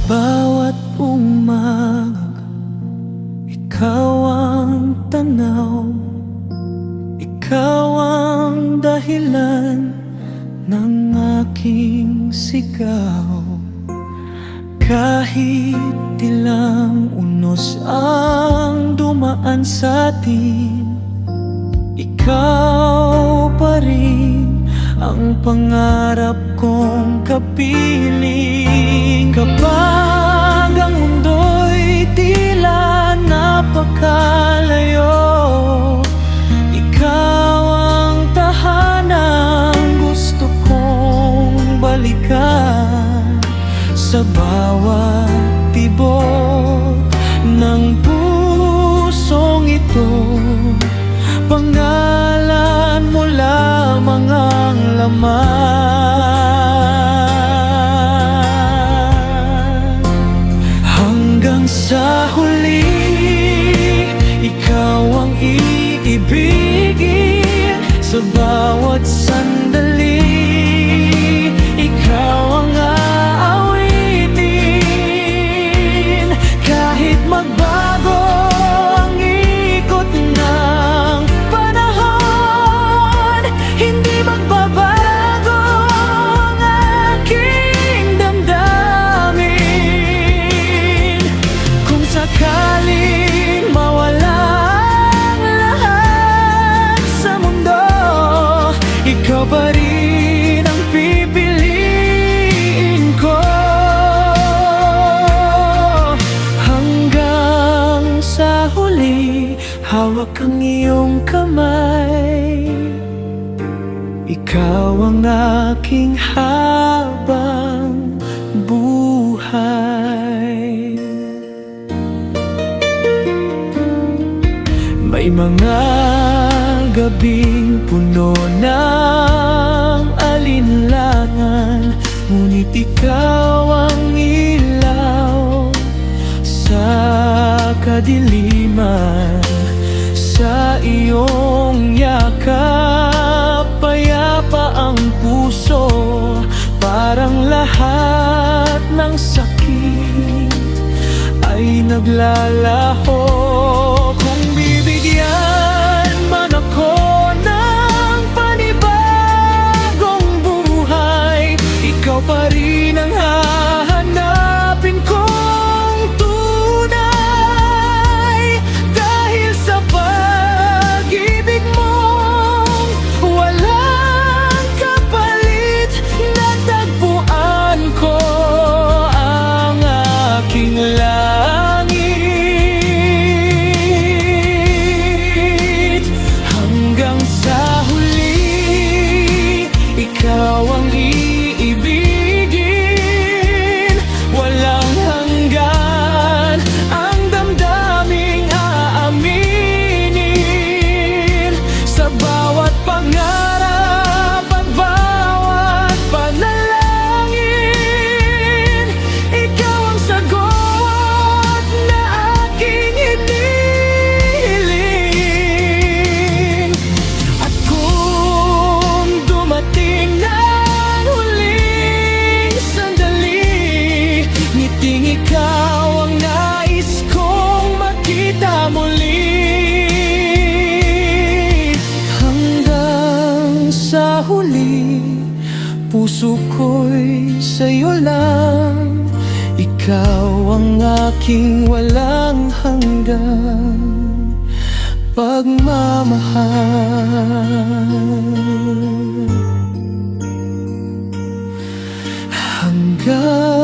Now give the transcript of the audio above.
Bawat umaga, ikaw ang tanaw, ikaw ang dahilan ng aking sigaw. Kahit ilang unos ang dumaan sa atin, ikaw pa rin ang pangarap kong kapiling. Kapag ang mundo'y tila napakalayo, ikaw ang tahanang gusto kong balikan. Sa bawat tibok ng pusong ito, pangalan mo lamang ang laman. Hanggang sa huli, ikaw ang iibigin. Sa bawat sandali, ikaw ang aawitin. Kahit magbago ang ikot ng panahon, hindi magbabago ang aking damdamin. Kung sakaling mawala ang lahat sa mundo, ikaw pa rin ang pipiliin ko. Hanggang sa huli, hawak ang iyong kamay. Ikaw ang aking habang buhay. May mga gabing puno ng alinlangan, ngunit ikaw ang ilaw sa kadiliman. Sa iyong yakap, payapa ang puso. Parang lahat ng sakit ay naglalaho. Kung bibigyan man ako ng panibagong buhay, ikaw pa rin ang hahanapin kong tunay. Dahil sa pag-ibig mong walang kapalit, natagpuan ko ang aking langit. Hanggang sa huli, ikaw ang iibigin. Walang hanggan ang damdaming aaminin. Sa bawat pangarap at bawat panalangin, ikaw ang sagot na aking hinihiling. At kung dumating na ang huling sandali, ngiting ikaw ang nais kong makita muli. Hanggang sa huli, puso ko'y sa'yo lang. Ikaw ang aking walang hanggang pagmamahal. Hanggang